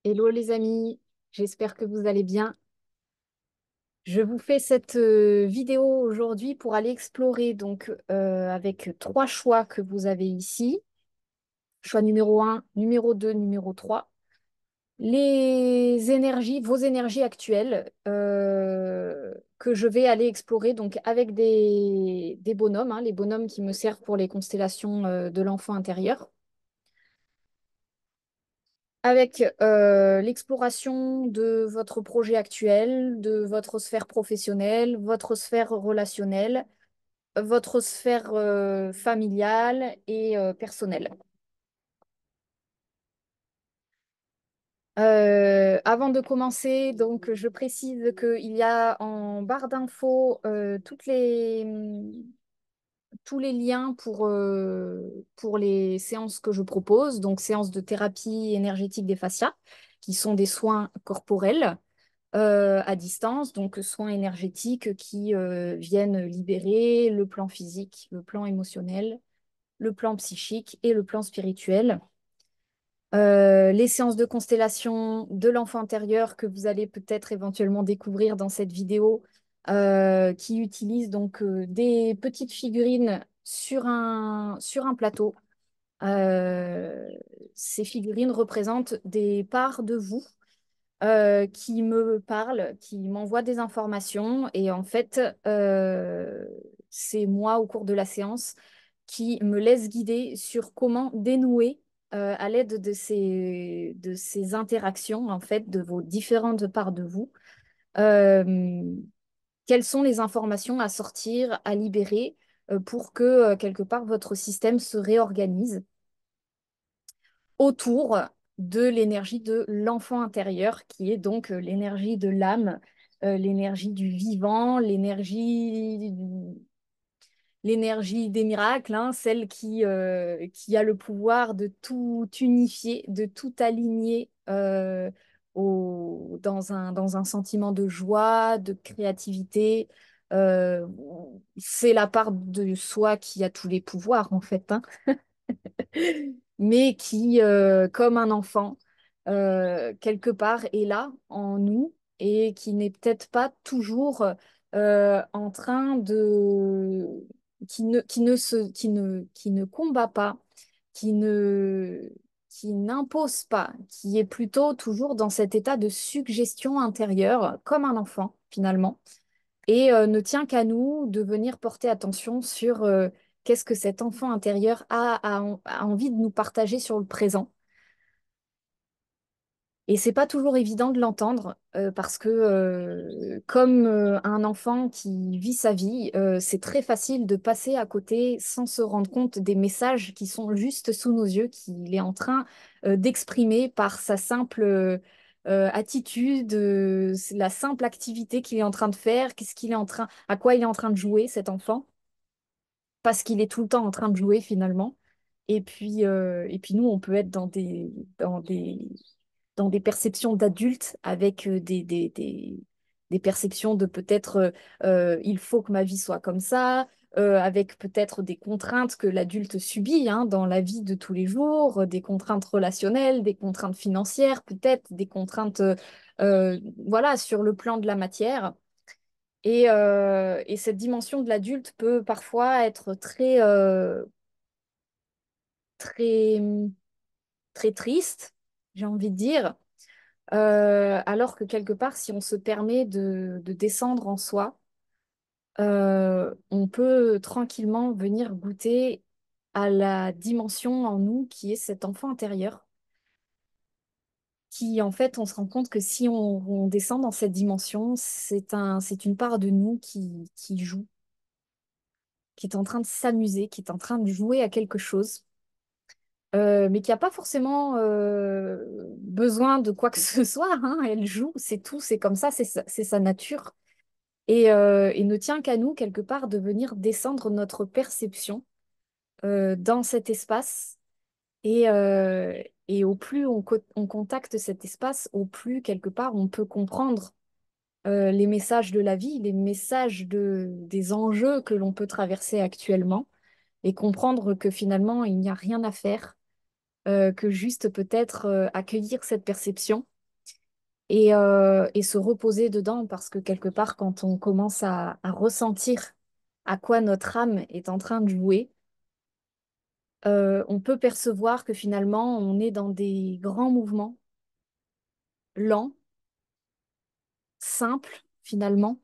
Hello les amis, j'espère que vous allez bien. Je vous fais cette vidéo aujourd'hui pour aller explorer avec trois choix que vous avez ici. Choix numéro un, numéro 2, numéro 3. Les énergies, vos énergies actuelles que je vais aller explorer donc avec des bonhommes, hein, les bonhommes qui me servent pour les constellations de l'enfant intérieur. Avec l'exploration de votre projet actuel, de votre sphère professionnelle, votre sphère relationnelle, votre sphère familiale et personnelle. Avant de commencer, donc, je précise qu'il y a en barre d'infos tous les liens pour les séances que je propose, donc séances de thérapie énergétique des fascias, qui sont des soins corporels à distance, donc soins énergétiques qui viennent libérer le plan physique, le plan émotionnel, le plan psychique et le plan spirituel. Les séances de constellation de l'enfant intérieur que vous allez peut-être éventuellement découvrir dans cette vidéo, qui utilisent des petites figurines sur un plateau. Euh, Ces figurines représentent des parts de vous qui me parlent, qui m'envoient des informations. Et en fait, c'est moi, au cours de la séance, qui me laisse guider sur comment dénouer, à l'aide de ces interactions, en fait, de vos différentes parts de vous, euh, quelles sont les informations à sortir, à libérer, pour que, quelque part, votre système se réorganise autour de l'énergie de l'enfant intérieur, qui est donc l'énergie de l'âme, l'énergie du vivant, l'énergie des miracles, hein, celle qui a le pouvoir de tout unifier, de tout aligner dans un sentiment de joie, de créativité. Euh, c'est la part de soi qui a tous les pouvoirs, en fait, hein, mais qui, comme un enfant, quelque part est là en nous et qui n'est peut-être pas toujours en train qui ne combat pas, qui ne, qui n'impose pas, qui est plutôt toujours dans cet état de suggestion intérieure, comme un enfant finalement, et ne tient qu'à nous de venir porter attention sur qu'est-ce que cet enfant intérieur a envie de nous partager sur le présent. Et c'est pas toujours évident de l'entendre parce que comme un enfant qui vit sa vie, c'est très facile de passer à côté sans se rendre compte des messages qui sont juste sous nos yeux, qu'il est en train d'exprimer par sa simple attitude, la simple activité qu'il est en train de faire, à quoi il est en train de jouer cet enfant, parce qu'il est tout le temps en train de jouer finalement. Et puis nous, on peut être dans des dans des perceptions d'adultes avec des perceptions de peut-être il faut que ma vie soit comme ça, avec peut-être des contraintes que l'adulte subit, hein, dans la vie de tous les jours, des contraintes relationnelles, des contraintes financières, peut-être des contraintes voilà, sur le plan de la matière. Et cette dimension de l'adulte peut parfois être très, très triste, j'ai envie de dire. Alors que quelque part, si on se permet de descendre en soi, on peut tranquillement venir goûter à la dimension en nous qui est cet enfant intérieur, qui en fait, on se rend compte que si on descend dans cette dimension, c'est une part de nous qui joue, qui est en train de s'amuser, qui est en train de jouer à quelque chose. Mais qui n'a pas forcément besoin de quoi que ce soit, hein. Elle joue, c'est tout, c'est comme ça, c'est sa nature. Et ne tient qu'à nous, quelque part, de venir descendre notre perception dans cet espace. Et au plus on contacte cet espace, au plus, quelque part, on peut comprendre les messages de la vie, les messages des enjeux que l'on peut traverser actuellement, et comprendre que finalement, il n'y a rien à faire, que juste peut-être accueillir cette perception et se reposer dedans parce que quelque part, quand on commence à ressentir à quoi notre âme est en train de jouer, on peut percevoir que finalement, on est dans des grands mouvements lents, simples finalement,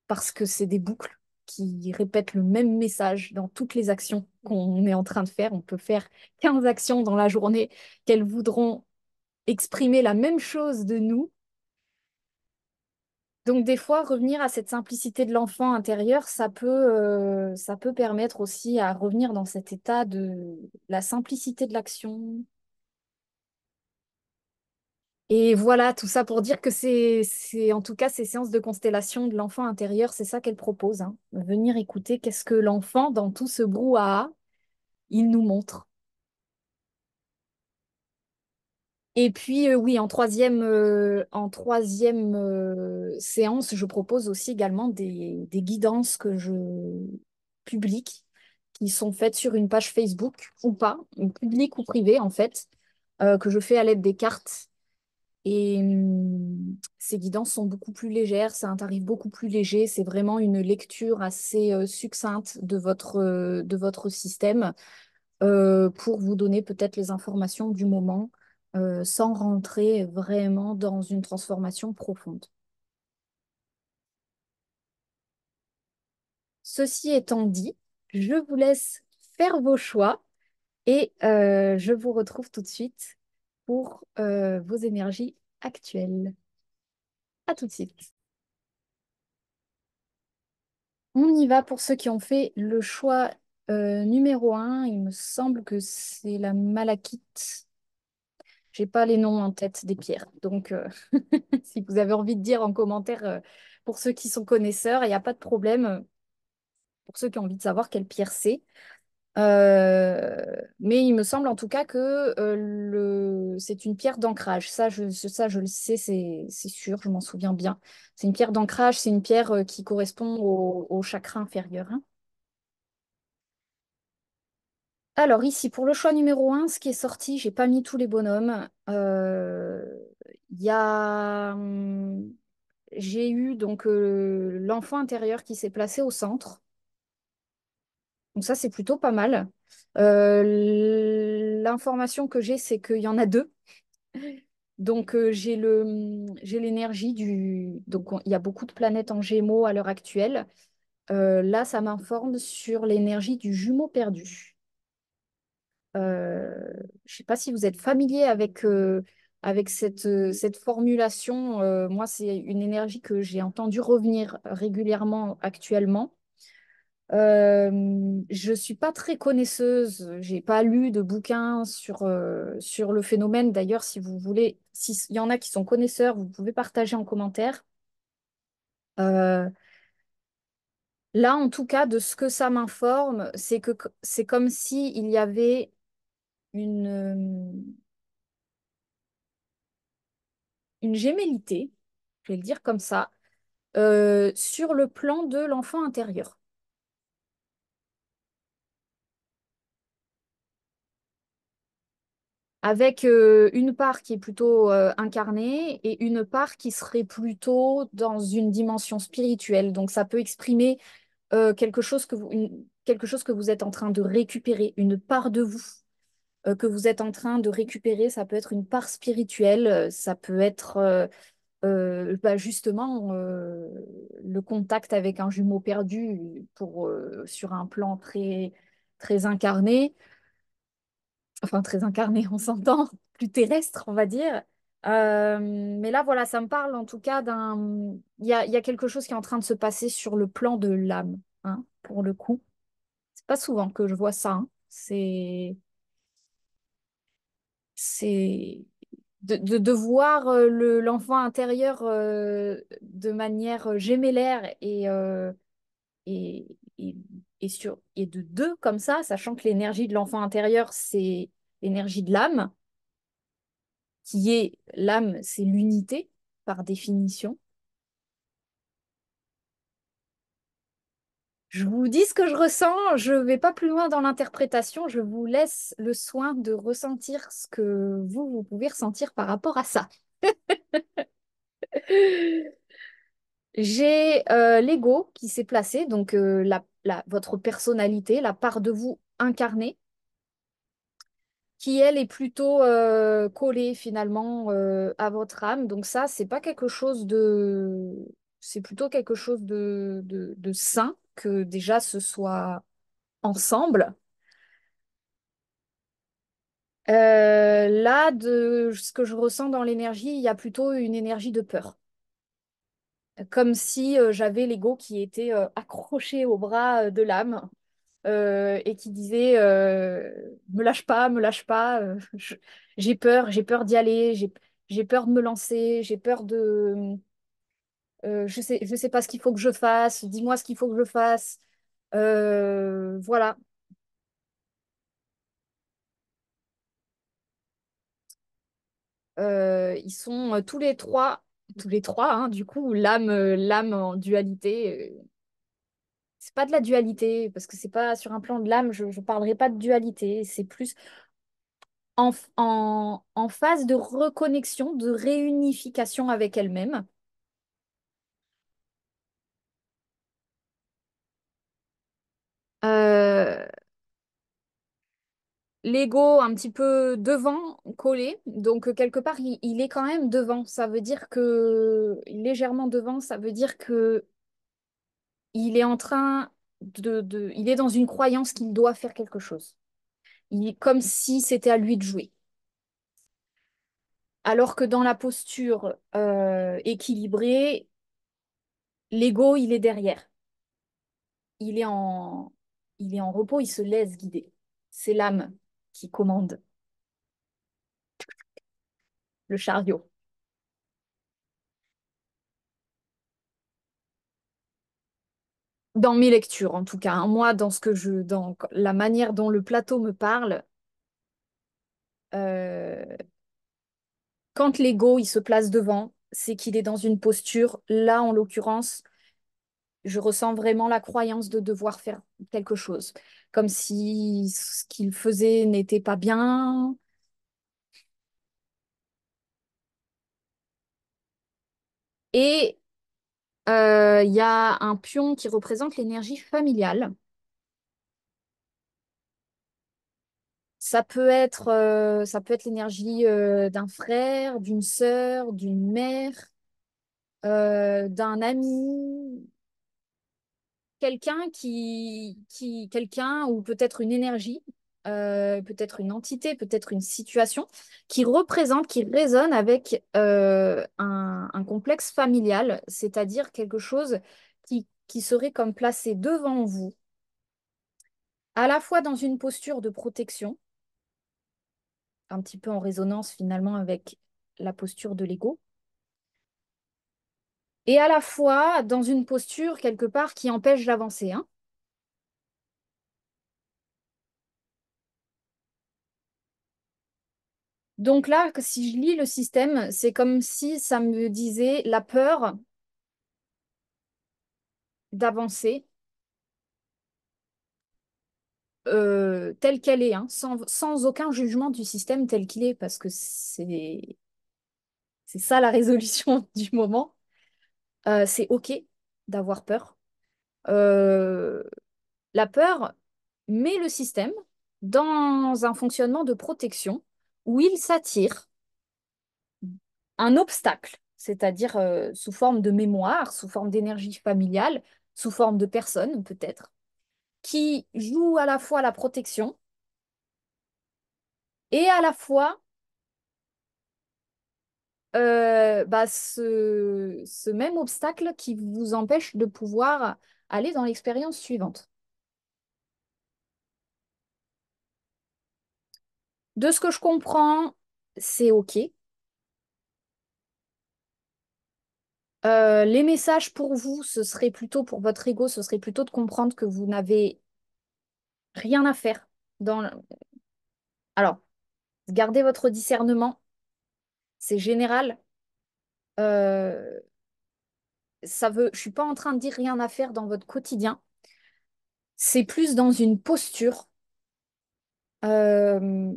parce que c'est des boucles qui répètent le même message dans toutes les actions qu'on est en train de faire. On peut faire 15 actions dans la journée qu'elles voudront exprimer la même chose de nous. Donc des fois, revenir à cette simplicité de l'enfant intérieur, ça peut permettre aussi à revenir dans cet état de la simplicité de l'action. Et voilà, tout ça pour dire que en tout cas, ces séances de constellation de l'enfant intérieur, c'est ça qu'elle propose, hein. Venir écouter qu'est-ce que l'enfant, dans tout ce brouhaha, il nous montre. Et puis, oui, en troisième séance, je propose aussi également des guidances que je publie, qui sont faites sur une page Facebook ou pas, publique ou privée en fait, que je fais à l'aide des cartes. Et ces guidances sont beaucoup plus légères, c'est un tarif beaucoup plus léger, c'est vraiment une lecture assez succincte de votre système pour vous donner peut-être les informations du moment sans rentrer vraiment dans une transformation profonde. Ceci étant dit, je vous laisse faire vos choix et je vous retrouve tout de suite pour vos énergies actuelles. À tout de suite. On y va pour ceux qui ont fait le choix numéro un. Il me semble que c'est la malachite. J'ai pas les noms en tête des pierres. Donc, si vous avez envie de dire en commentaire pour ceux qui sont connaisseurs, il n'y a pas de problème. Pour ceux qui ont envie de savoir quelle pierre c'est. Mais il me semble en tout cas que c'est une pierre d'ancrage. Ça, je le sais, c'est sûr, je m'en souviens bien. C'est une pierre d'ancrage, c'est une pierre qui correspond au chakra inférieur, hein. Alors ici, pour le choix numéro un, ce qui est sorti, j'ai pas mis tous les bonhommes. Il y a, j'ai eu donc l'enfant intérieur qui s'est placé au centre. Donc ça, c'est plutôt pas mal. L'information que j'ai, c'est qu'il y en a deux. Donc j'ai l'énergie du... Donc il y a beaucoup de planètes en Gémeaux à l'heure actuelle. Là, ça m'informe sur l'énergie du jumeau perdu. Je ne sais pas si vous êtes familier avec cette formulation. Moi, c'est une énergie que j'ai entendu revenir régulièrement actuellement. Je suis pas très connaisseuse, j'ai pas lu de bouquins sur le phénomène. D'ailleurs, si vous voulez, s'il y en a qui sont connaisseurs, vous pouvez partager en commentaire. Euh, Là, en tout cas, de ce que ça m'informe, c'est que c'est comme si il y avait une gémellité, je vais le dire comme ça, sur le plan de l'enfant intérieur, avec une part qui est plutôt incarnée et une part qui serait plutôt dans une dimension spirituelle. Donc ça peut exprimer quelque chose que vous êtes en train de récupérer, une part de vous que vous êtes en train de récupérer. Ça peut être une part spirituelle, ça peut être bah, justement le contact avec un jumeau perdu sur un plan très incarné, enfin très incarné, on s'entend, plus terrestre, on va dire. Mais là, voilà, ça me parle en tout cas il y a quelque chose qui est en train de se passer sur le plan de l'âme, hein, pour le coup. C'est pas souvent que je vois ça, hein. C'est de voir l'enfant intérieur de manière gémellaire et, et, et de deux comme ça, sachant que l'énergie de l'enfant intérieur, c'est l'énergie de l'âme, qui est l'âme, c'est l'unité par définition. Je vous dis ce que je ressens, je ne vais pas plus loin dans l'interprétation, je vous laisse le soin de ressentir ce que vous pouvez ressentir par rapport à ça. J'ai l'ego qui s'est placé, donc votre personnalité, la part de vous incarnée, qui elle est plutôt collée finalement à votre âme. Donc ça, c'est pas quelque chose de, c'est plutôt quelque chose de sain que déjà ce soit ensemble. Là, de ce que je ressens dans l'énergie, il y a plutôt une énergie de peur. Comme si j'avais l'ego qui était accroché au bras de l'âme et qui disait me lâche pas, j'ai peur d'y aller, j'ai peur de me lancer, j'ai peur de je sais pas ce qu'il faut que je fasse, dis-moi ce qu'il faut que je fasse. Voilà. Ils sont tous les trois, hein, du coup, l'âme en dualité. C'est pas de la dualité, parce que c'est pas sur un plan de l'âme, je ne parlerai pas de dualité, c'est plus en phase de reconnexion, de réunification avec elle-même. Euh, L'ego un petit peu devant, collé, donc quelque part il est quand même devant. Ça veut dire que légèrement devant, ça veut dire que il est en train il est dans une croyance qu'il doit faire quelque chose. Il est comme si c'était à lui de jouer. Alors que dans la posture équilibrée, l'ego, il est derrière. Il est en, il est en repos, il se laisse guider. C'est l'âme qui commande le chariot. Dans mes lectures, en tout cas, hein. Moi, dans la manière dont le plateau me parle, euh, quand l'ego, il se place devant, c'est qu'il est dans une posture. Là, en l'occurrence, je ressens vraiment la croyance de devoir faire quelque chose, comme si ce qu'il faisait n'était pas bien. Et il y a un pion qui représente l'énergie familiale. Ça peut être l'énergie d'un frère, d'une sœur, d'une mère, d'un ami, quelqu'un ou peut-être une énergie, peut-être une entité, peut-être une situation qui représente, qui résonne avec un complexe familial, c'est-à-dire quelque chose qui serait comme placé devant vous, à la fois dans une posture de protection, un petit peu en résonance finalement avec la posture de l'ego, et à la fois dans une posture quelque part qui empêche d'avancer, hein. Donc là, si je lis le système, c'est comme si ça me disait la peur d'avancer telle qu'elle est, hein, sans aucun jugement du système tel qu'il est, parce que c'est ça la résolution du moment. C'est OK d'avoir peur. Euh, la peur met le système dans un fonctionnement de protection où il s'attire un obstacle, c'est-à-dire sous forme de mémoire, sous forme d'énergie familiale, sous forme de personne peut-être, qui joue à la fois la protection et à la fois ce même obstacle qui vous empêche de pouvoir aller dans l'expérience suivante. De ce que je comprends, c'est OK. Les messages pour vous, ce serait plutôt pour votre ego, ce serait plutôt de comprendre que vous n'avez rien à faire dans Alors, gardez votre discernement, c'est général. Euh, je suis pas en train de dire rien à faire dans votre quotidien. C'est plus dans une posture, euh,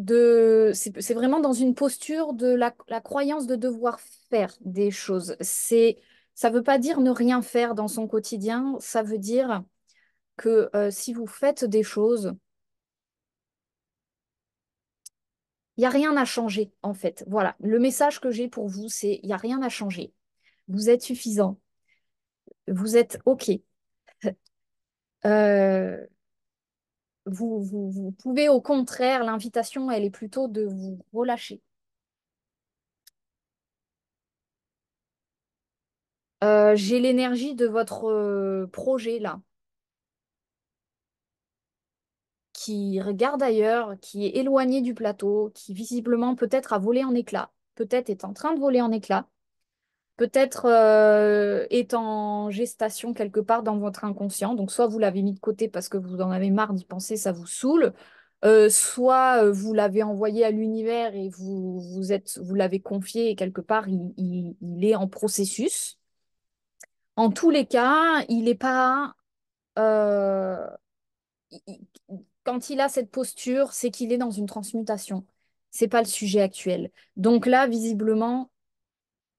c'est vraiment dans une posture de la croyance de devoir faire des choses. Ça veut pas dire ne rien faire dans son quotidien, ça veut dire que si vous faites des choses, il n'y a rien à changer, en fait. Voilà, le message que j'ai pour vous, c'est il n'y a rien à changer. Vous êtes suffisant, vous êtes OK. Euh, vous pouvez, au contraire, l'invitation, elle est plutôt de vous relâcher. J'ai l'énergie de votre projet là, qui regarde ailleurs, qui est éloigné du plateau, qui visiblement peut-être a volé en éclats, peut-être est en train de voler en éclats, peut-être est en gestation quelque part dans votre inconscient. Donc soit vous l'avez mis de côté parce que vous en avez marre d'y penser, ça vous saoule, soit vous l'avez envoyé à l'univers et vous l'avez confié et quelque part il est en processus. En tous les cas, il n'est pas euh, il- quand il a cette posture, c'est qu'il est dans une transmutation. C'est pas le sujet actuel. Donc là, visiblement,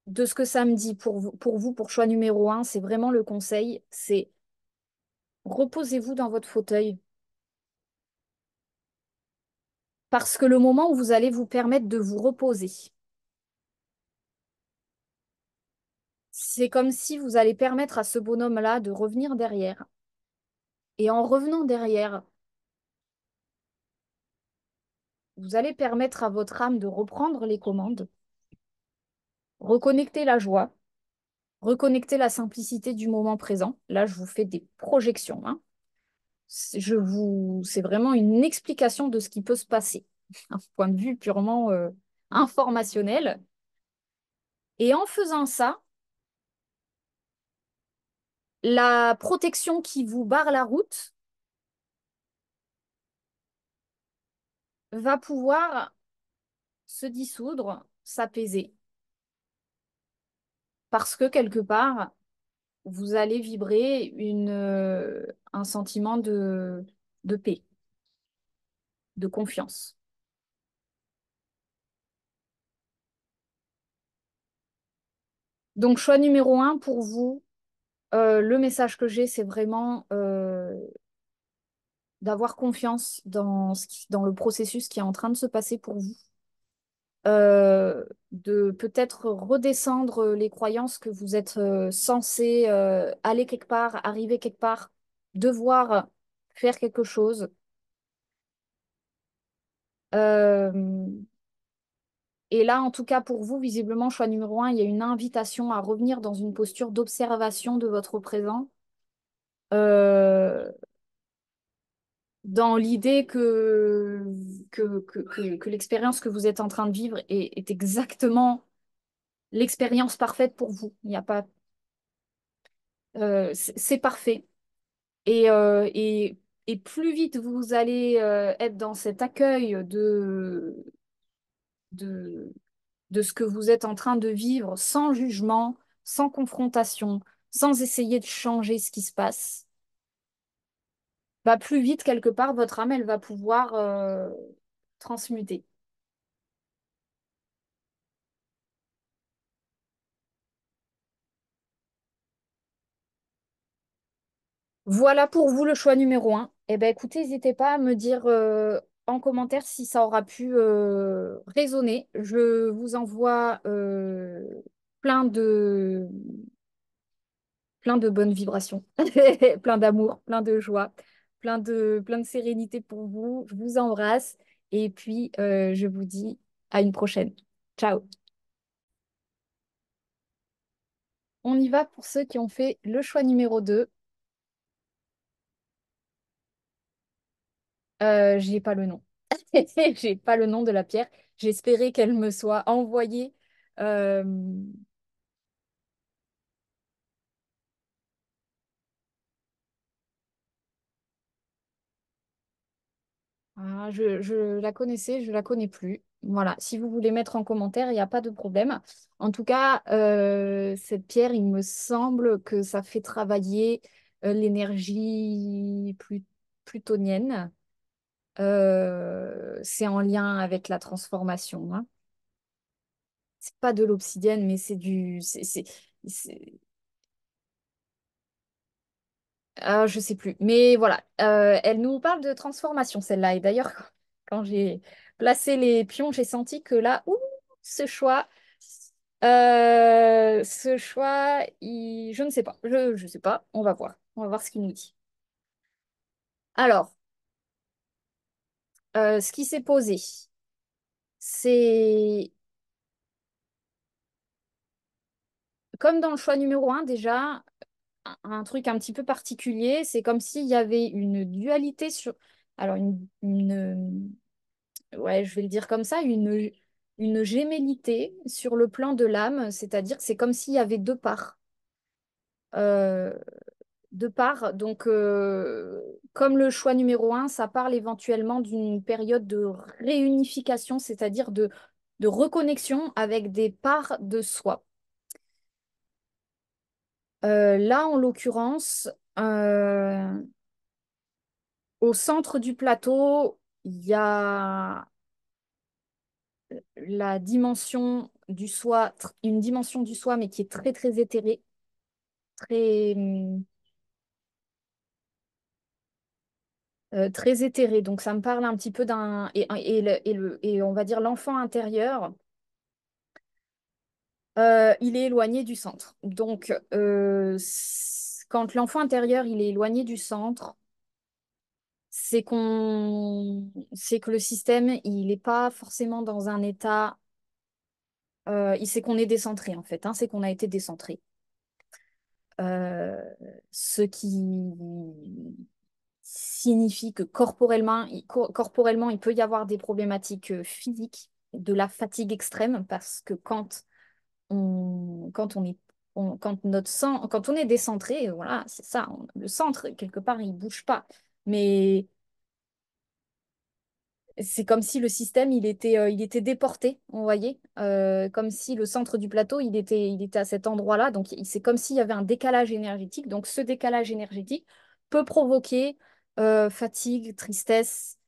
de ce que ça me dit pour choix numéro un, c'est vraiment le conseil, c'est reposez-vous dans votre fauteuil. Parce que le moment où vous allez vous permettre de vous reposer, c'est comme si vous allez permettre à ce bonhomme-là de revenir derrière. Et en revenant derrière, vous allez permettre à votre âme de reprendre les commandes, reconnecter la joie, reconnecter la simplicité du moment présent. Là, je vous fais des projections, hein. C'est vraiment une explication de ce qui peut se passer, un point de vue purement informationnel. Et en faisant ça, la protection qui vous barre la route va pouvoir se dissoudre, s'apaiser, parce que quelque part, vous allez vibrer un sentiment de paix, de confiance. Donc, choix numéro un pour vous, le message que j'ai, c'est vraiment d'avoir confiance dans le processus qui est en train de se passer pour vous. De peut-être redescendre les croyances que vous êtes censé aller quelque part, arriver quelque part, devoir faire quelque chose. Euh, et là, en tout cas, pour vous, visiblement, choix numéro un, il y a une invitation à revenir dans une posture d'observation de votre présent. Euh, Dans l'idée que l'expérience que vous êtes en train de vivre est exactement l'expérience parfaite pour vous. Il n'y a pas, c'est parfait. Et plus vite vous allez être dans cet accueil de, de ce que vous êtes en train de vivre, sans jugement, sans confrontation, sans essayer de changer ce qui se passe, bah plus vite, quelque part, votre âme, elle va pouvoir transmuter. Voilà pour vous le choix numéro un. Eh ben, écoutez, n'hésitez pas à me dire en commentaire si ça aura pu résonner. Je vous envoie plein de, plein de bonnes vibrations, plein d'amour, plein de joie, plein de sérénité pour vous. Je vous embrasse et puis je vous dis à une prochaine. Ciao. On y va pour ceux qui ont fait le choix numéro 2. J'ai pas le nom. J'ai pas le nom de la pierre. J'espérais qu'elle me soit envoyée. Euh, je la connaissais, je la connais plus. Voilà, si vous voulez mettre en commentaire, il n'y a pas de problème. En tout cas, cette pierre, il me semble que ça fait travailler l'énergie plutonienne. C'est en lien avec la transformation, hein. C'est pas de l'obsidienne, mais c'est du... je sais plus. Mais voilà, elle nous parle de transformation, celle-là. Et d'ailleurs, quand j'ai placé les pions, j'ai senti que là, ouh, ce choix, je ne sais pas. Je sais pas. On va voir. On va voir ce qu'il nous dit. Alors, ce qui s'est posé, c'est comme dans le choix numéro un, déjà, un truc un petit peu particulier. C'est comme s'il y avait une dualité sur... Alors, ouais, je vais le dire comme ça, une gémellité sur le plan de l'âme, c'est-à-dire que c'est comme s'il y avait deux parts. Euh, Deux parts. Donc, comme le choix numéro un, ça parle éventuellement d'une période de réunification, c'est-à-dire de reconnexion avec des parts de soi. Là, en l'occurrence, euh, au centre du plateau, il y a la dimension du soi, une dimension du soi, mais qui est très, très éthérée, très, très éthérée. Donc, ça me parle un petit peu d'un... Et on va dire l'enfant intérieur, il est éloigné du centre. Donc, quand l'enfant intérieur, il est éloigné du centre, c'est que le système, il n'est pas forcément dans un état... il sait qu'on est décentré, en fait, hein, c'est qu'on a été décentré. Euh, Ce qui signifie que corporellement, il peut y avoir des problématiques physiques, de la fatigue extrême, parce que quand on est, quand notre sang, quand on est décentré, voilà, c'est ça, le centre, quelque part, il bouge pas. Mais c'est comme si le système, il était déporté, vous voyez, comme si le centre du plateau, il était à cet endroit-là. Donc, c'est comme s'il y avait un décalage énergétique. Donc, ce décalage énergétique peut provoquer fatigue, tristesse,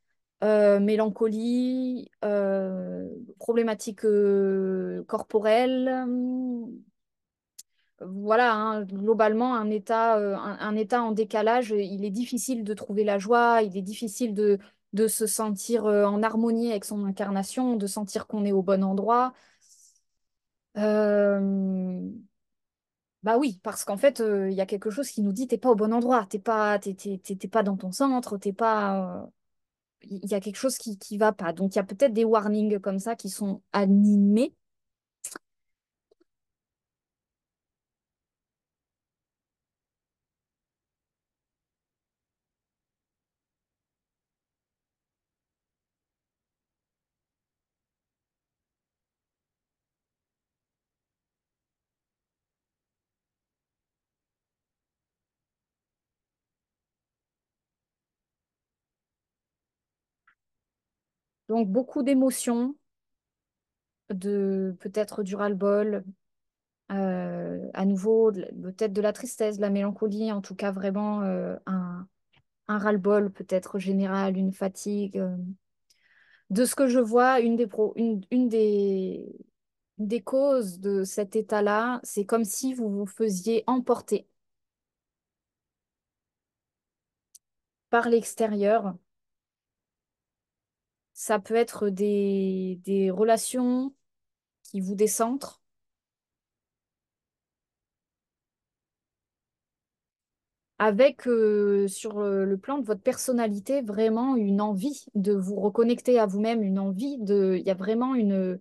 mélancolie, problématiques corporelles. Voilà, hein, globalement, un état en décalage, il est difficile de trouver la joie, il est difficile de se sentir en harmonie avec son incarnation, de sentir qu'on est au bon endroit. Euh, Bah oui, parce qu'en fait, il y a quelque chose qui nous dit t'es pas au bon endroit, t'es pas dans ton centre, t'es pas. Il y a quelque chose qui va pas. Donc il y a peut-être des warnings comme ça qui sont animés. Donc beaucoup d'émotions, de peut-être du ras-le-bol, à nouveau, peut-être de la tristesse, de la mélancolie, en tout cas vraiment un ras-le-bol peut-être général, une fatigue. De ce que je vois, une des causes de cet état-là, c'est comme si vous vous faisiez emporter par l'extérieur. Ça peut être des relations qui vous décentrent avec, sur le plan de votre personnalité, vraiment une envie de vous reconnecter à vous-même, une envie de... Il y a vraiment euh,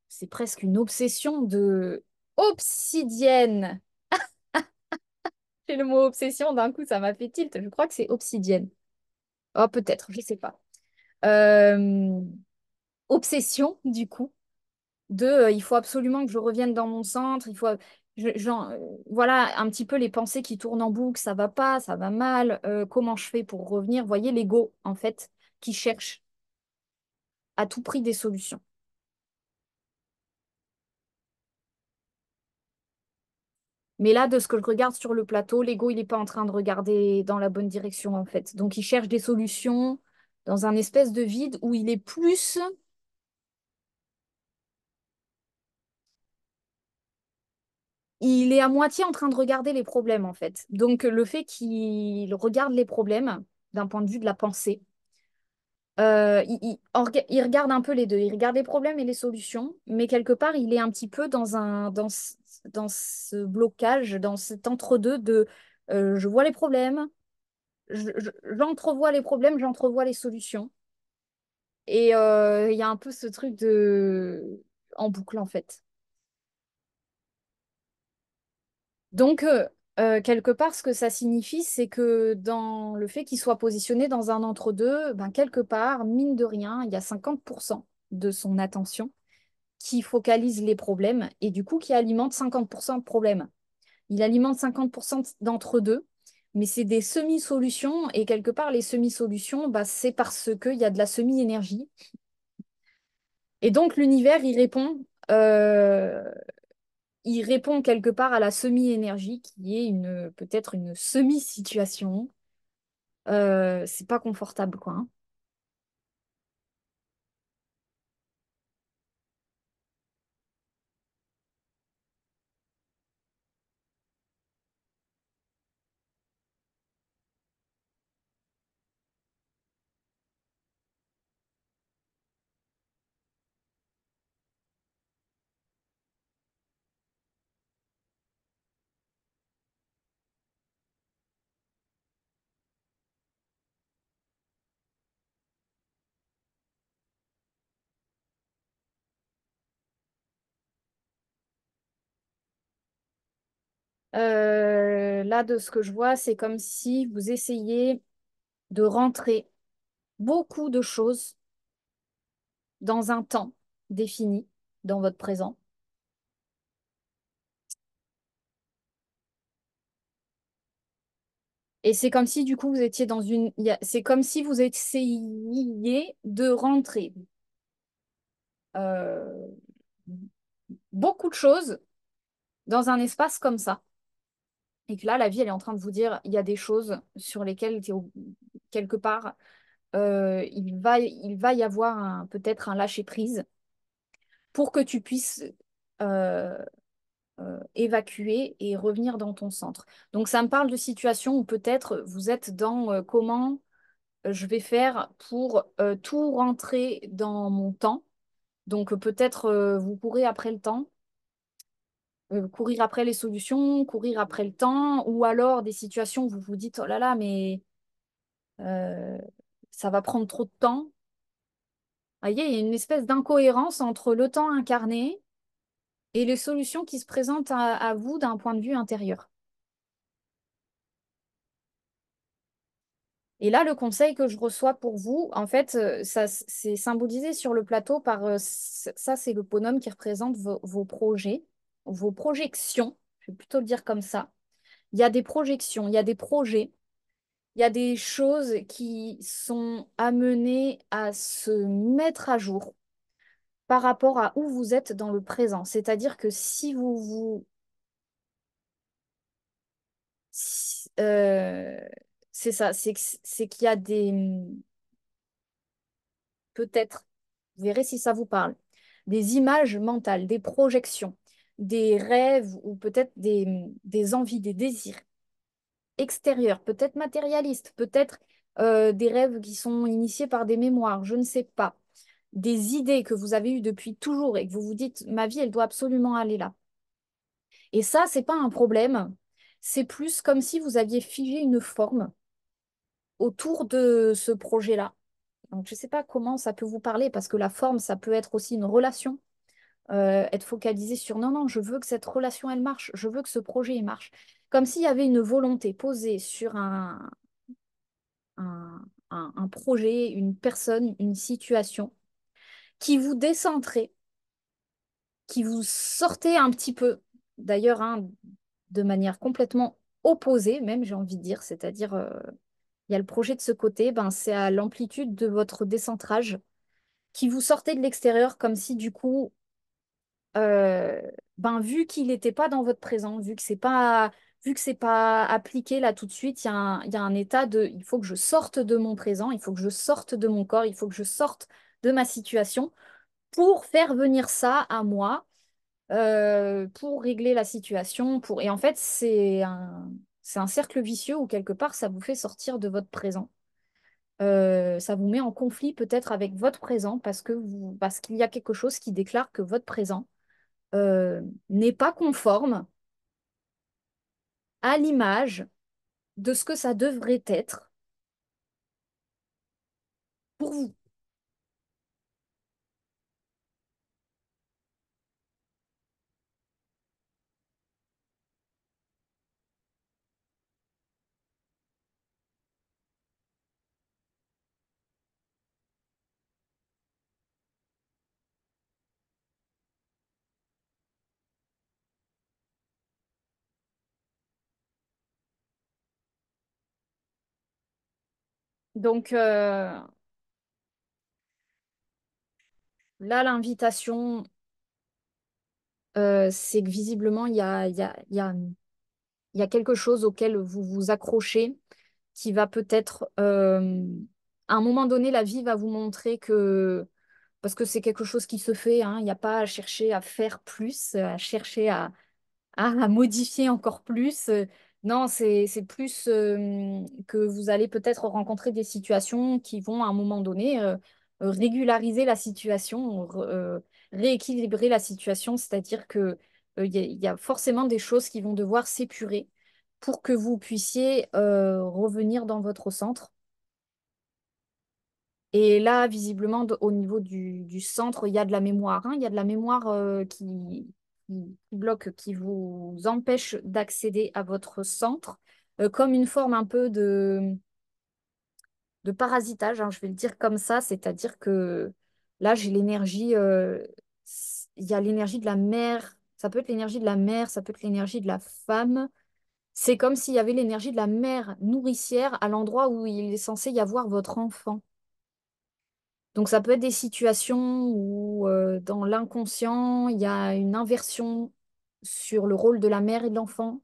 c'est presque une obsession de obsidienne. C'est le mot obsession, d'un coup, ça m'a fait tilt. Je crois que c'est obsidienne. Oh, peut-être, je sais pas. Euh, Obsession, du coup, il faut absolument que je revienne dans mon centre, il faut... voilà un petit peu les pensées qui tournent en boucle, ça va pas, ça va mal, comment je fais pour revenir? Vous voyez l'ego, en fait, qui cherche à tout prix des solutions. Mais là, de ce que je regarde sur le plateau, l'ego, il n'est pas en train de regarder dans la bonne direction, en fait. Donc, il cherche des solutions dans un espèce de vide où il est à moitié en train de regarder les problèmes, en fait. Donc, le fait qu'il regarde les problèmes d'un point de vue de la pensée, il regarde un peu les deux. Il regarde les problèmes et les solutions, mais quelque part, il est un petit peu dans ce blocage, dans cet entre-deux de je vois les problèmes, j'entrevois les problèmes, j'entrevois les solutions. Et il y a un peu ce truc de en boucle, en fait. Donc, quelque part, ce que ça signifie, c'est que dans le fait qu'il soit positionné dans un entre-deux, ben, quelque part, mine de rien, il y a 50% de son attention qui focalise les problèmes et du coup qui alimente 50% de problèmes. Il alimente 50% d'entre-deux, mais c'est des semi-solutions et quelque part, les semi-solutions, bah, c'est parce qu'il y a de la semi-énergie. Et donc, l'univers, euh, il répond quelque part à la semi-énergie qui est peut-être une semi-situation. C'est pas confortable, quoi, hein. Là, de ce que je vois, c'est comme si vous essayez de rentrer beaucoup de choses dans un temps défini, dans votre présent. Et c'est comme si, du coup, vous étiez c'est comme si vous essayiez de rentrer euh, beaucoup de choses dans un espace comme ça. Et que là, la vie, elle est en train de vous dire, il y a des choses sur lesquelles, quelque part, il va y avoir peut-être un lâcher-prise pour que tu puisses euh, évacuer et revenir dans ton centre. Donc, ça me parle de situations où peut-être vous êtes dans comment je vais faire pour tout rentrer dans mon temps. Donc, peut-être vous courez après le temps, courir après les solutions, courir après le temps, ou alors des situations où vous vous dites, oh là là, mais euh, ça va prendre trop de temps. Vous voyez, il y a une espèce d'incohérence entre le temps incarné et les solutions qui se présentent à vous d'un point de vue intérieur. Et là, le conseil que je reçois pour vous, en fait, ça, c'est symbolisé sur le plateau par ça, c'est le bonhomme qui représente vos projets, vos projections. Je vais plutôt le dire comme ça. Il y a des projections, il y a des projets, il y a des choses qui sont amenées à se mettre à jour par rapport à où vous êtes dans le présent. C'est-à-dire que si vous vous... c'est ça, c'est qu'il y a peut-être, vous verrez si ça vous parle, des images mentales, des projections, des rêves ou peut-être des envies, des désirs extérieurs, peut-être matérialistes, peut-être des rêves qui sont initiés par des mémoires, je ne sais pas, des idées que vous avez eues depuis toujours et que vous vous dites, ma vie, elle doit absolument aller là. Et ça, c'est pas un problème, c'est plus comme si vous aviez figé une forme autour de ce projet-là. Donc, je ne sais pas comment ça peut vous parler, parce que la forme, ça peut être aussi une relation, être focalisé sur non, non, je veux que cette relation, elle marche, je veux que ce projet, il marche. Comme s'il y avait une volonté posée sur un, un projet, une personne, une situation qui vous décentrait, qui vous sortait un petit peu, d'ailleurs, hein, de manière complètement opposée, même, j'ai envie de dire, c'est-à-dire, il y a le projet de ce côté, ben, c'est à l'amplitude de votre décentrage qui vous sortait de l'extérieur comme si du coup ben, vu qu'il n'était pas dans votre présent, vu que c'est pas appliqué là tout de suite, il y a un état de, il faut que je sorte de mon présent, il faut que je sorte de mon corps, il faut que je sorte de ma situation pour faire venir ça à moi, pour régler la situation, pour... Et en fait, c'est un cercle vicieux où quelque part, ça vous fait sortir de votre présent. Ça vous met en conflit peut-être avec votre présent parce qu'il y a quelque chose qui déclare que votre présent n'est pas conforme à l'image de ce que ça devrait être pour vous. Donc là, l'invitation, c'est que visiblement, il y a quelque chose auquel vous vous accrochez qui va peut-être, à un moment donné, la vie va vous montrer que, parce que c'est quelque chose qui se fait, hein, il n'y a pas à chercher à faire plus, à chercher à modifier encore plus. Non, c'est plus que vous allez peut-être rencontrer des situations qui vont, à un moment donné, régulariser la situation, rééquilibrer la situation, c'est-à-dire que il y a forcément des choses qui vont devoir s'épurer pour que vous puissiez revenir dans votre centre. Et là, visiblement, au niveau du centre, il y a de la mémoire, hein. Il y a de la mémoire qui bloque, qui vous empêche d'accéder à votre centre, comme une forme un peu de parasitage, hein, je vais le dire comme ça, c'est-à-dire que là, j'ai l'énergie, il y a l'énergie de la mère, ça peut être l'énergie de la mère, ça peut être l'énergie de la femme. C'est comme s'il y avait l'énergie de la mère nourricière à l'endroit où il est censé y avoir votre enfant. Donc ça peut être des situations où dans l'inconscient, il y a une inversion sur le rôle de la mère et de l'enfant,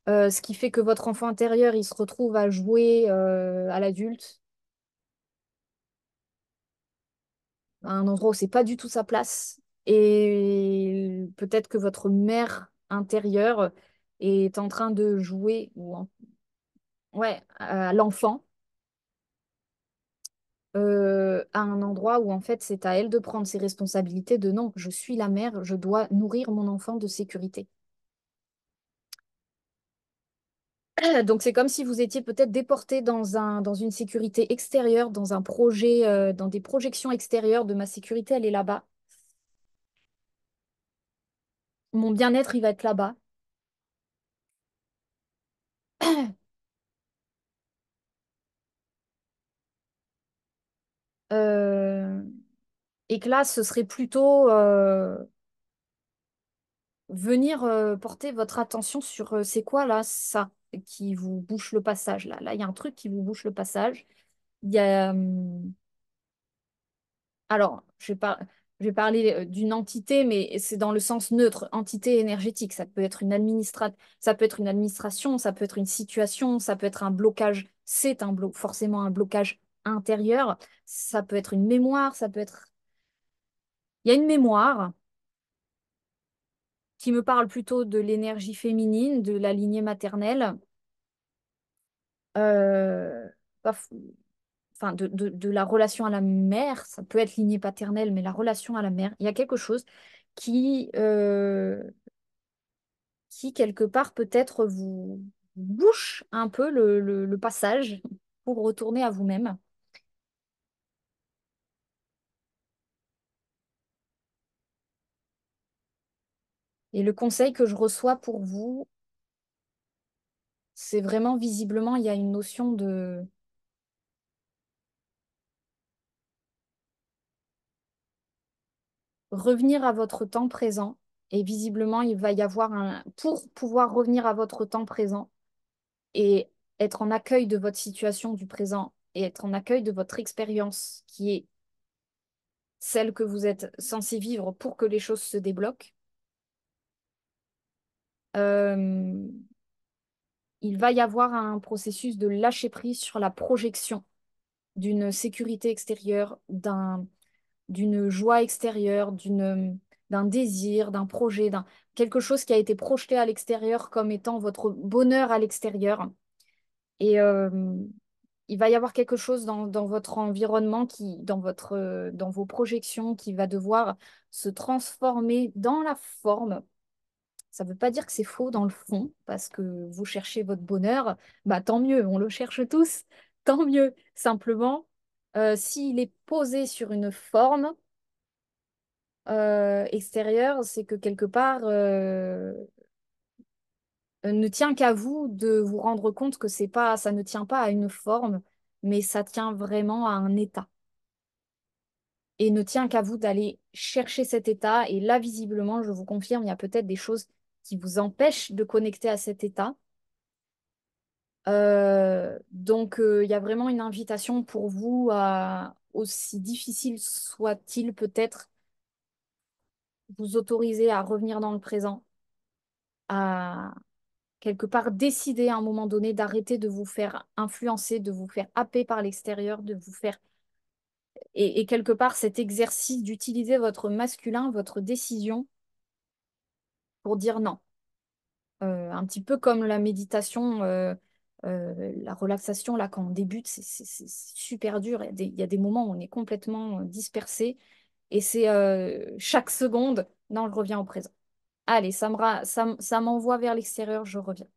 ce qui fait que votre enfant intérieur, il se retrouve à jouer à l'adulte, à un endroit où c'est pas du tout sa place. Et peut-être que votre mère intérieure est en train de jouer ouais, à l'enfant, à un endroit où en fait c'est à elle de prendre ses responsabilités de non, je suis la mère, je dois nourrir mon enfant de sécurité. Donc c'est comme si vous étiez peut-être déporté dans une sécurité extérieure, dans un projet, dans des projections extérieures de ma sécurité, elle est là-bas. Mon bien-être, il va être là-bas. Euh, et que là, ce serait plutôt venir porter votre attention sur c'est quoi là, ça qui vous bouche le passage là. Là, il y a un truc qui vous bouche le passage. Il y a, alors, je vais parler d'une entité, mais c'est dans le sens neutre, entité énergétique. Ça peut être une administration, ça peut être une situation, ça peut être un blocage. Forcément un blocage intérieur. Ça peut être une mémoire, ça peut être. Il y a une mémoire qui me parle plutôt de l'énergie féminine, de la lignée maternelle. Euh, pas f- enfin, de la relation à la mère, ça peut être lignée paternelle, mais la relation à la mère, il y a quelque chose qui, qui quelque part, peut-être vous bouche un peu le passage pour retourner à vous-même. Et le conseil que je reçois pour vous, c'est vraiment visiblement, il y a une notion de revenir à votre temps présent. Et visiblement, il va y avoir pour pouvoir revenir à votre temps présent, et être en accueil de votre situation du présent et être en accueil de votre expérience qui est celle que vous êtes censé vivre pour que les choses se débloquent, euh, il va y avoir un processus de lâcher prise sur la projection d'une sécurité extérieure, d'une joie extérieure, d'un désir, d'un projet, quelque chose qui a été projeté à l'extérieur comme étant votre bonheur à l'extérieur. Et il va y avoir quelque chose dans votre environnement, dans vos projections, qui va devoir se transformer dans la forme. Ça ne veut pas dire que c'est faux dans le fond, parce que vous cherchez votre bonheur, bah tant mieux, on le cherche tous, tant mieux. Simplement, s'il est posé sur une forme extérieure, c'est que quelque part, ne tient qu'à vous de vous rendre compte que c'est pas, ça ne tient pas à une forme, mais ça tient vraiment à un état. Et ne tient qu'à vous d'aller chercher cet état. Et là, visiblement, je vous confirme, il y a peut-être des choses qui vous empêchent de connecter à cet état. Donc, il y a vraiment une invitation pour vous à, aussi difficile soit-il peut-être, vous autoriser à revenir dans le présent, à quelque part décider à un moment donné d'arrêter de vous faire influencer, de vous faire happer par l'extérieur, de vous faire... Et quelque part, cet exercice d'utiliser votre masculin, votre décision pour dire non. Un petit peu comme la méditation, la relaxation, là, quand on débute, c'est super dur. Il y a des moments où on est complètement dispersé et c'est chaque seconde, non, je reviens au présent. Allez, ça m'envoie vers l'extérieur, je reviens.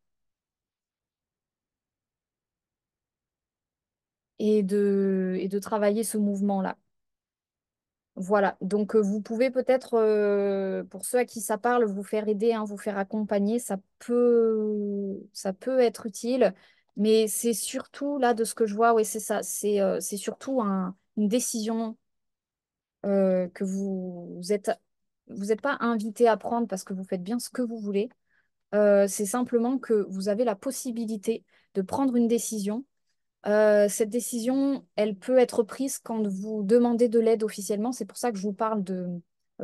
Et de travailler ce mouvement-là. Voilà, donc vous pouvez peut-être, pour ceux à qui ça parle, vous faire aider, hein, vous faire accompagner, ça peut être utile, mais c'est surtout, là, de ce que je vois, oui, c'est ça, c'est surtout une décision que vous êtes pas invité à prendre parce que vous faites bien ce que vous voulez. C'est simplement que vous avez la possibilité de prendre une décision. Cette décision, elle peut être prise quand vous demandez de l'aide officiellement. C'est pour ça que je vous parle de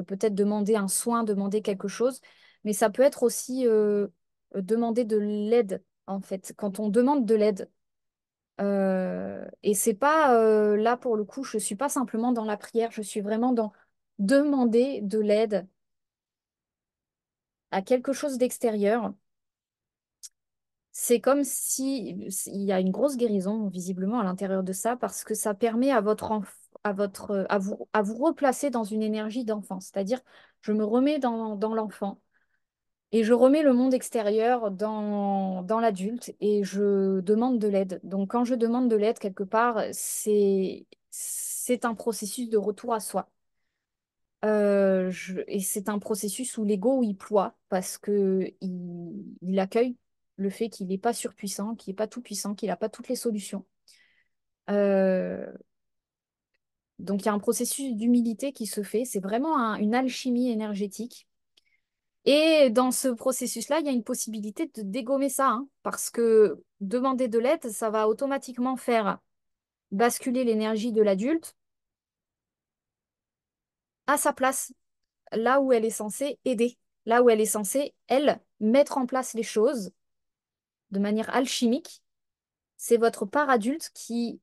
peut-être demander un soin, demander quelque chose. Mais ça peut être aussi demander de l'aide, en fait, quand on demande de l'aide. Et c'est pas là pour le coup, je suis pas simplement dans la prière, je suis vraiment dans demander de l'aide à quelque chose d'extérieur. C'est comme si il y a une grosse guérison visiblement à l'intérieur de ça parce que ça permet à à vous replacer dans une énergie d'enfant. C'est-à-dire, je me remets dans l'enfant et je remets le monde extérieur dans l'adulte et je demande de l'aide. Donc, quand je demande de l'aide quelque part, c'est un processus de retour à soi. Et c'est un processus où l'ego il ploie parce que il accueille le fait qu'il n'est pas surpuissant, qu'il n'est pas tout puissant, qu'il n'a pas toutes les solutions. Euh, donc il y a un processus d'humilité qui se fait. C'est vraiment une alchimie énergétique. Et dans ce processus-là, il y a une possibilité de dégommer ça, hein, parce que demander de l'aide, ça va automatiquement faire basculer l'énergie de l'adulte à sa place, là où elle est censée aider, là où elle est censée, elle, mettre en place les choses de manière alchimique. C'est votre part adulte qui...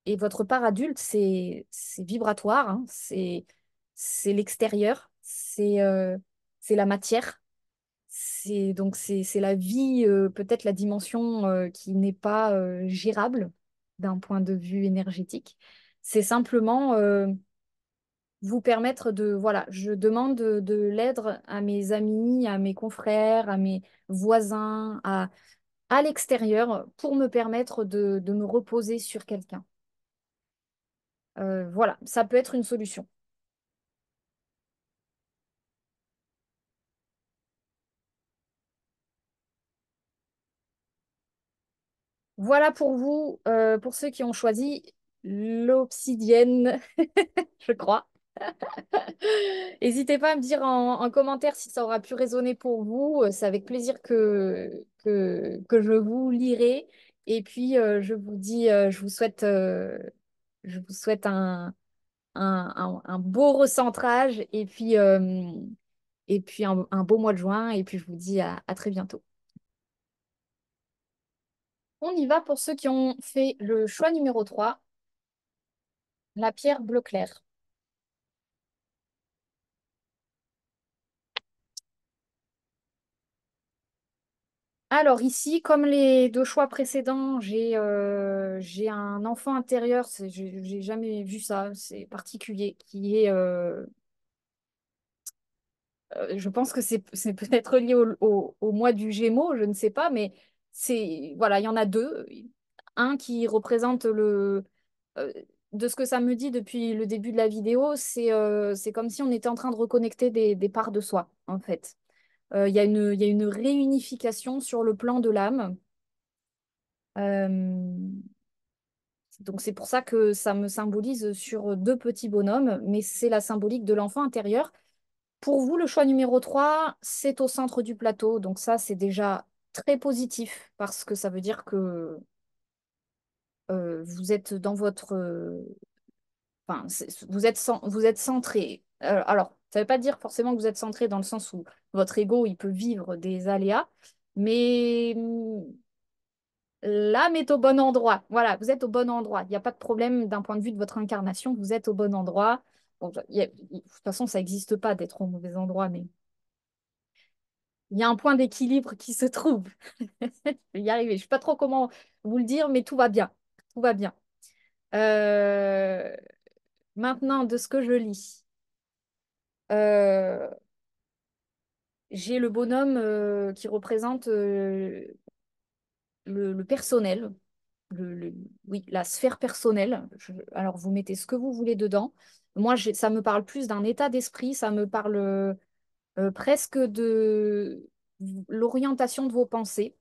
Et votre part adulte, c'est vibratoire, hein, c'est l'extérieur, c'est la matière, c'est la vie, peut-être la dimension qui n'est pas gérable d'un point de vue énergétique. C'est simplement vous permettre de, voilà, je demande de l'aide à mes amis, à mes confrères, à mes voisins, à l'extérieur pour me permettre de me reposer sur quelqu'un. Voilà, ça peut être une solution. Voilà pour vous, pour ceux qui ont choisi l'obsidienne, je crois. N'hésitez pas à me dire en commentaire si ça aura pu résonner pour vous. C'est avec plaisir que je vous lirai. Et puis, je vous dis, je vous souhaite un beau recentrage. et puis un beau mois de juin, et puis je vous dis à très bientôt. On y va pour ceux qui ont fait le choix numéro 3, la pierre bleu clair. Alors ici, comme les deux choix précédents, j'ai un enfant intérieur, j'ai jamais vu ça, c'est particulier, qui est, je pense que c'est peut-être lié au mois du Gémeaux, je ne sais pas, mais c'est, voilà, il y en a deux. Un qui représente euh, de ce que ça me dit depuis le début de la vidéo, c'est comme si on était en train de reconnecter des parts de soi, en fait. Il y a une réunification sur le plan de l'âme. Euh, donc c'est pour ça que ça me symbolise sur deux petits bonhommes, mais c'est la symbolique de l'enfant intérieur. Pour vous, le choix numéro 3, c'est au centre du plateau. Donc ça, c'est déjà très positif parce que ça veut dire que vous êtes dans votre... enfin, vous êtes centré. Alors, ça ne veut pas dire forcément que vous êtes centré dans le sens où votre ego, il peut vivre des aléas, mais l'âme est au bon endroit. Voilà, vous êtes au bon endroit. Il n'y a pas de problème d'un point de vue de votre incarnation. Vous êtes au bon endroit. Bon, de toute façon, ça n'existe pas d'être au mauvais endroit, mais il y a un point d'équilibre qui se trouve. Je vais y arriver. Je ne sais pas trop comment vous le dire, mais tout va bien. Tout va bien. Euh, Maintenant, de ce que je lis, euh, j'ai le bonhomme qui représente le personnel, le- oui, la sphère personnelle. Alors, vous mettez ce que vous voulez dedans. Moi, ça me parle plus d'un état d'esprit, ça me parle presque de l'orientation de vos pensées,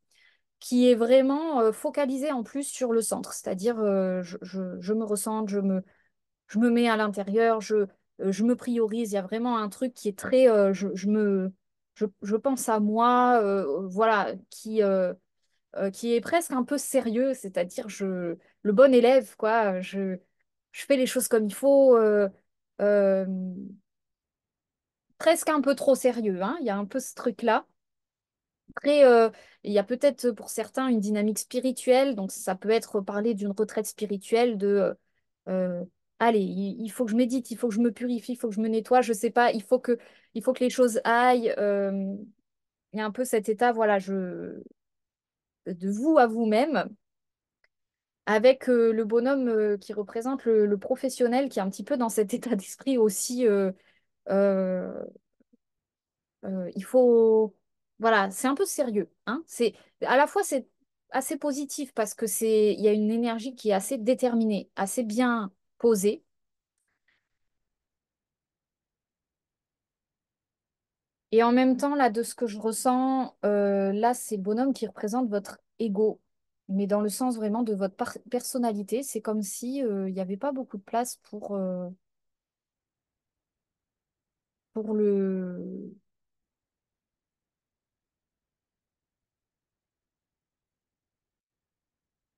qui est vraiment focalisée en plus sur le centre. C'est-à-dire, je me ressens, je me mets à l'intérieur, je me priorise. Il y a vraiment un truc qui est très, je pense à moi, voilà, qui est presque un peu sérieux, c'est-à-dire le bon élève, quoi. Je fais les choses comme il faut, euh, presque un peu trop sérieux, hein. Il y a un peu ce truc-là. Après, il y a peut-être pour certains une dynamique spirituelle, donc ça peut être parler d'une retraite spirituelle euh, allez, il faut que je médite, il faut que je me purifie, il faut que je me nettoie, je sais pas, il faut que les choses aillent. Il y a un peu cet état, voilà, de vous à vous-même, avec le bonhomme qui représente le professionnel, qui est un petit peu dans cet état d'esprit aussi. Euh, il faut, voilà, c'est un peu sérieux, hein. C'est à la fois c'est assez positif parce que il y a une énergie qui est assez déterminée, assez bien posée, et en même temps là de ce que je ressens, là c'est le bonhomme qui représente votre ego, mais dans le sens vraiment de votre personnalité. C'est comme si il n'y avait pas beaucoup de place pour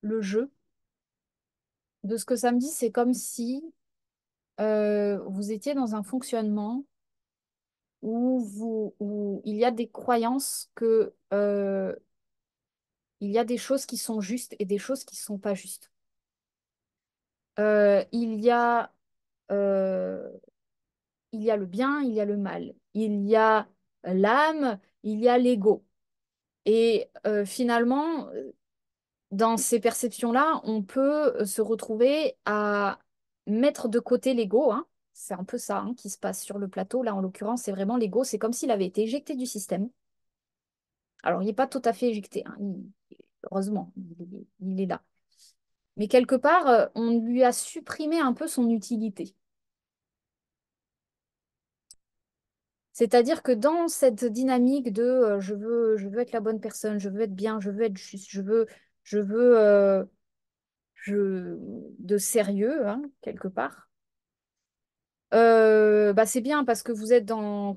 le jeu. De ce que ça me dit, c'est comme si vous étiez dans un fonctionnement où il y a des croyances que il y a des choses qui sont justes et des choses qui ne sont pas justes. Il y a euh, il y a le bien, il y a le mal, il y a l'âme, il y a l'ego. Et finalement, dans ces perceptions-là, on peut se retrouver à mettre de côté l'ego, hein. C'est un peu ça, hein, qui se passe sur le plateau. Là, en l'occurrence, c'est vraiment l'ego. C'est comme s'il avait été éjecté du système. Alors, il n'est pas tout à fait éjecté, hein. Heureusement, il est là. Mais quelque part, on lui a supprimé un peu son utilité. C'est-à-dire que dans cette dynamique de je veux être la bonne personne, je veux être bien, je veux être juste, je veux de sérieux, hein, quelque part. Bah c'est bien parce que vous êtes en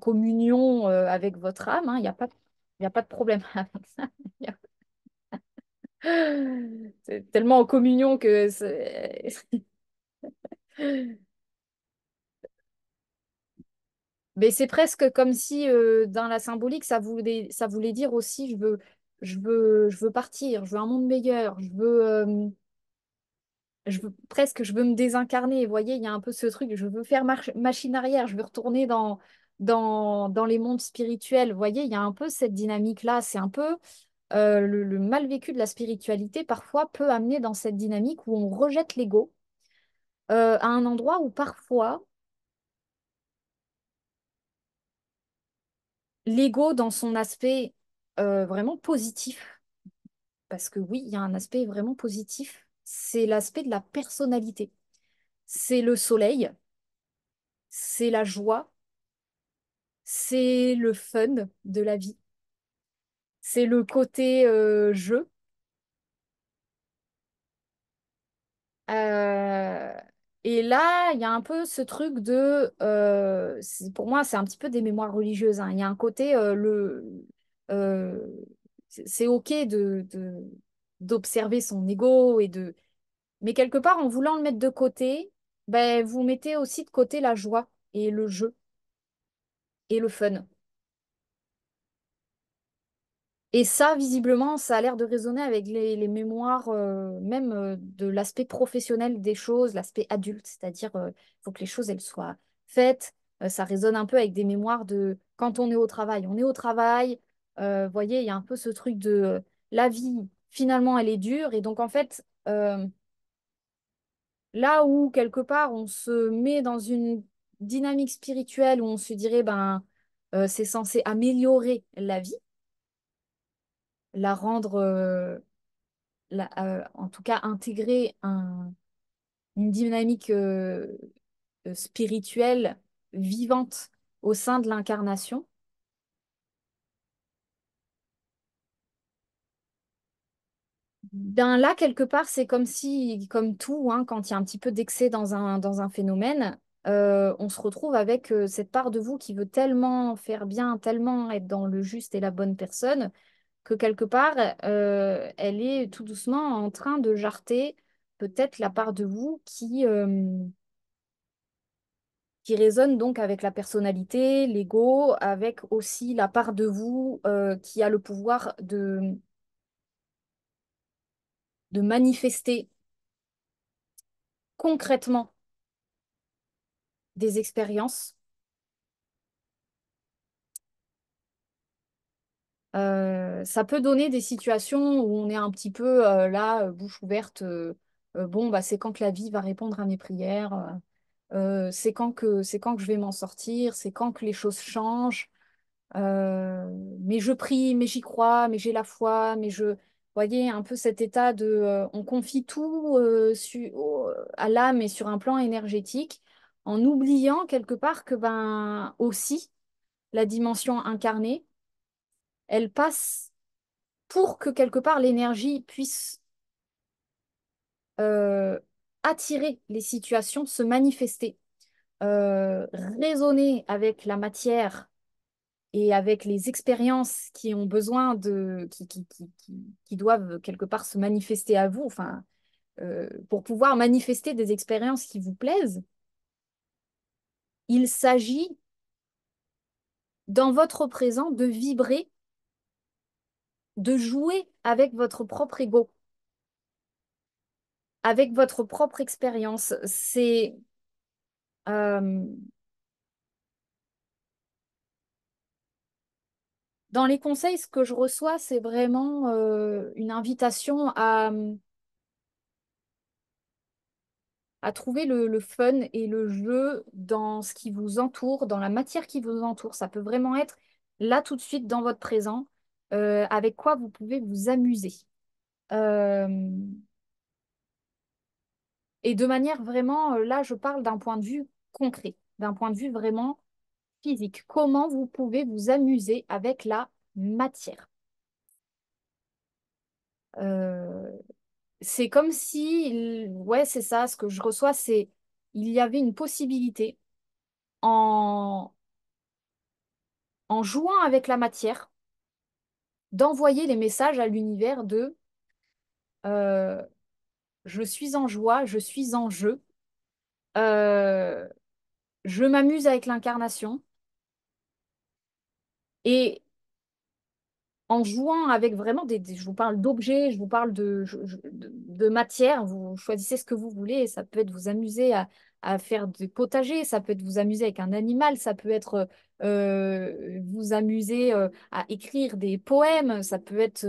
communion avec votre âme, hein, il y a pas de problème avec ça. Il y a- C'est tellement en communion que Mais c'est presque comme si dans la symbolique, ça voulait dire aussi je veux partir, je veux un monde meilleur, je veux me désincarner. Vous voyez, il y a un peu ce truc, je veux faire machine arrière, je veux retourner dans les mondes spirituels. Vous voyez, il y a un peu cette dynamique-là. C'est un peu le mal vécu de la spiritualité, parfois, peut amener dans cette dynamique où on rejette l'ego à un endroit où parfois l'ego, dans son aspect vraiment positif, parce que oui, il y a un aspect vraiment positif, c'est l'aspect de la personnalité. C'est le soleil, c'est la joie, c'est le fun de la vie, c'est le côté jeu. Euh, et là, il y a un peu ce truc de, pour moi, c'est un petit peu des mémoires religieuses, hein. Il y a un côté, euh, c'est OK d'observer son ego mais quelque part, en voulant le mettre de côté, ben, vous mettez aussi de côté la joie et le jeu et le fun. Et ça, visiblement, ça a l'air de résonner avec les mémoires, même de l'aspect professionnel des choses, l'aspect adulte, c'est-à-dire il faut que les choses elles soient faites. Ça résonne un peu avec des mémoires de quand on est au travail. On est au travail, vous voyez, il y a un peu ce truc de la vie, finalement, elle est dure. Et donc, en fait, là où quelque part on se met dans une dynamique spirituelle où on se dirait, ben, c'est censé améliorer la vie, la rendre en tout cas intégrer une dynamique spirituelle vivante au sein de l'incarnation. Ben là, quelque part, c'est comme si, comme tout, hein, quand il y a un petit peu d'excès dans un phénomène, on se retrouve avec cette part de vous qui veut tellement faire bien, tellement être dans le juste et la bonne personne, que quelque part, elle est tout doucement en train de jarter peut-être la part de vous qui résonne donc avec la personnalité, l'ego, avec aussi la part de vous qui a le pouvoir de manifester concrètement des expériences. Ça peut donner des situations où on est un petit peu là, bouche ouverte. Bon, bah, c'est quand que la vie va répondre à mes prières. C'est quand que je vais m'en sortir. C'est quand que les choses changent. Euh, mais je prie, mais j'y crois, mais j'ai la foi, voyez, un peu cet état de, on confie tout à l'âme et sur un plan énergétique, en oubliant quelque part que ben aussi la dimension incarnée, elle passe pour que quelque part l'énergie puisse euh, attirer les situations, se manifester, résonner avec la matière et avec les expériences qui ont besoin qui doivent quelque part se manifester à vous, enfin, pour pouvoir manifester des expériences qui vous plaisent, il s'agit dans votre présent de vibrer, de jouer avec votre propre ego, avec votre propre expérience. Euh, Dans les conseils, ce que je reçois, c'est vraiment une invitation à trouver le fun et le jeu dans ce qui vous entoure, dans la matière qui vous entoure. Ça peut vraiment être là tout de suite dans votre présent, avec quoi vous pouvez vous amuser. Euh, et de manière vraiment, là, je parle d'un point de vue concret, d'un point de vue vraiment physique. Comment vous pouvez vous amuser avec la matière. Euh, c'est comme si, ouais, c'est ça, ce que je reçois, c'est il y avait une possibilité en, en jouant avec la matière d'envoyer les messages à l'univers de euh, je suis en joie, je suis en jeu, euh, je m'amuse avec l'incarnation, Et en jouant avec vraiment je vous parle d'objets, je vous parle de matière, vous choisissez ce que vous voulez. Ça peut être vous amuser à faire du potager, ça peut être vous amuser avec un animal, ça peut être vous amuser à écrire des poèmes, ça peut être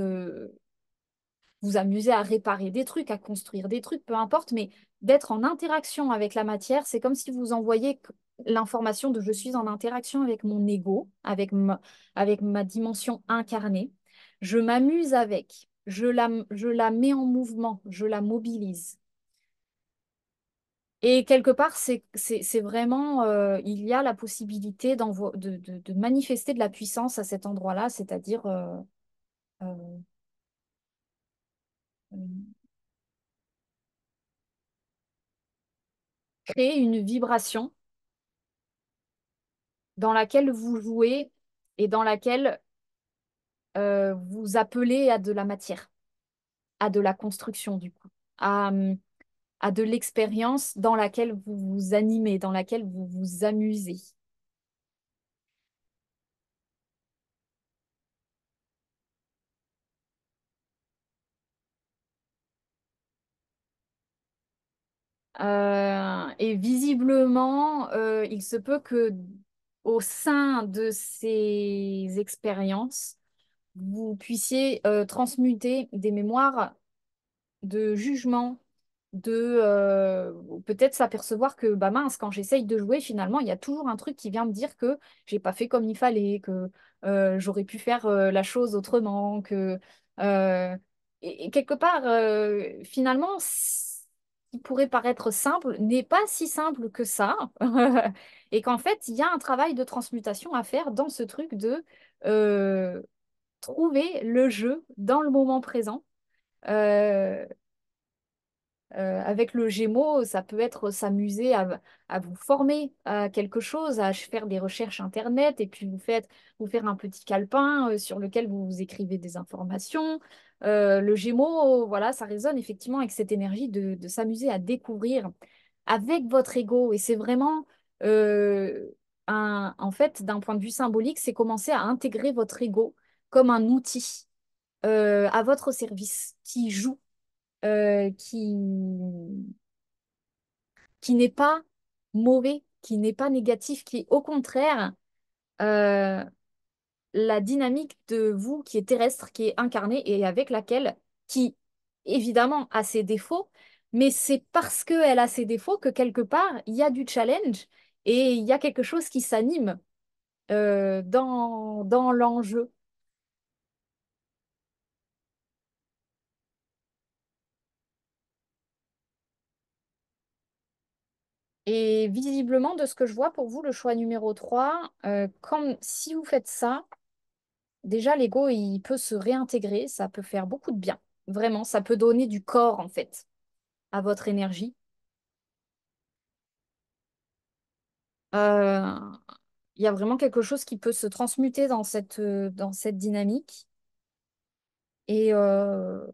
vous amuser à réparer des trucs, à construire des trucs, peu importe, mais d'être en interaction avec la matière, c'est comme si vous envoyiez l'information de je suis en interaction avec mon ego, avec ma dimension incarnée. Je m'amuse avec, je la mets en mouvement, je la mobilise. Et quelque part, c'est vraiment, il y a la possibilité de manifester de la puissance à cet endroit-là, c'est-à-dire euh, euh, créer une vibration dans laquelle vous jouez et dans laquelle vous appelez à de la matière, à de la construction du coup, à, à de l'expérience dans laquelle vous vous animez, dans laquelle vous vous amusez. Et visiblement, il se peut que au sein de ces expériences, vous puissiez transmuter des mémoires de jugement, de peut-être s'apercevoir que bah mince, quand j'essaye de jouer, finalement, il y a toujours un truc qui vient me dire que j'ai pas fait comme il fallait, que j'aurais pu faire la chose autrement, que euh, et quelque part, finalement, ce qui pourrait paraître simple n'est pas si simple que ça, et qu'en fait, il y a un travail de transmutation à faire dans ce truc de euh, trouver le jeu dans le moment présent. Euh, avec le Gémeaux, ça peut être s'amuser à vous former à quelque chose, à faire des recherches Internet et puis vous faire un petit calepin sur lequel vous, vous écrivez des informations. Le Gémeaux, voilà, ça résonne effectivement avec cette énergie de s'amuser à découvrir avec votre ego. Et c'est vraiment, en fait, d'un point de vue symbolique, c'est commencer à intégrer votre ego comme un outil à votre service qui joue qui n'est pas mauvais, qui n'est pas négatif, qui est au contraire euh, la dynamique de vous qui est terrestre, qui est incarnée et avec laquelle, qui évidemment a ses défauts, mais c'est parce qu'elle a ses défauts que quelque part, il y a du challenge et il y a quelque chose qui s'anime dans l'enjeu. Et visiblement, de ce que je vois pour vous, le choix numéro 3 comme si vous faites ça, déjà, l'ego, il peut se réintégrer, ça peut faire beaucoup de bien. Vraiment, ça peut donner du corps, en fait, à votre énergie. Euh, Il y a vraiment quelque chose qui peut se transmuter dans cette dynamique. Et, euh,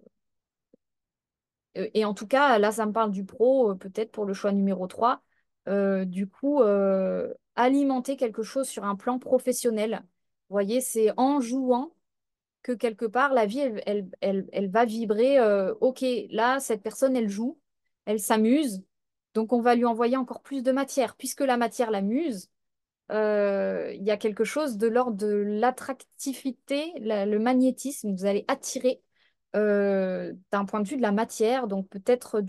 et en tout cas, là, ça me parle du pro, peut-être pour le choix numéro 3. Du coup, alimenter quelque chose sur un plan professionnel. Vous voyez, c'est en jouant que quelque part, la vie, elle va vibrer. Ok, là, cette personne, elle joue, elle s'amuse. Donc, on va lui envoyer encore plus de matière. Puisque la matière l'amuse, il y a quelque chose de l'ordre de l'attractivité, le magnétisme. Vous allez attirer d'un point de vue de la matière, donc peut-être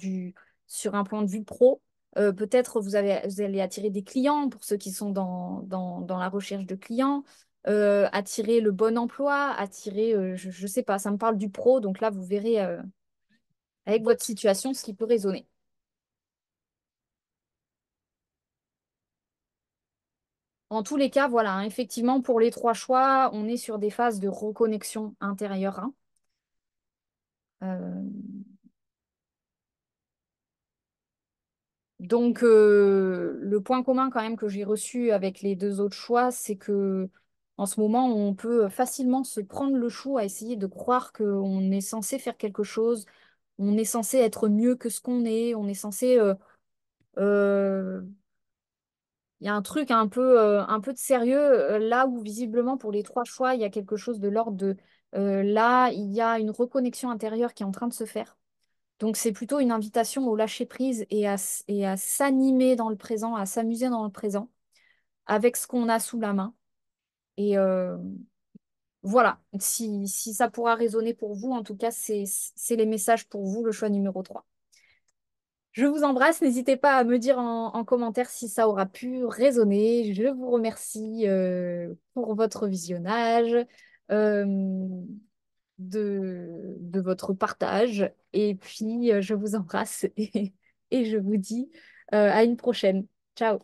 sur un point de vue pro. Peut-être vous allez attirer des clients pour ceux qui sont dans la recherche de clients, attirer le bon emploi, attirer, je ne sais pas, ça me parle du pro, donc là, vous verrez avec votre situation ce qui peut résonner. En tous les cas, voilà, hein, effectivement, pour les trois choix, on est sur des phases de reconnexion intérieure, hein. Euh, donc, le point commun quand même que j'ai reçu avec les deux autres choix, c'est que en ce moment, on peut facilement se prendre le chou à essayer de croire qu'on est censé faire quelque chose, on est censé être mieux que ce qu'on est, on est censé euh, Il y a un truc un peu de sérieux là où visiblement pour les trois choix, il y a quelque chose de l'ordre de là, il y a une reconnexion intérieure qui est en train de se faire. Donc c'est plutôt une invitation au lâcher prise et à s'animer dans le présent, à s'amuser dans le présent avec ce qu'on a sous la main. Et voilà, si ça pourra résonner pour vous, en tout cas, c'est les messages pour vous, le choix numéro 3. Je vous embrasse, n'hésitez pas à me dire en commentaire si ça aura pu résonner. Je vous remercie pour votre visionnage, euh, de votre partage. Et puis, je vous embrasse et je vous dis à une prochaine. Ciao.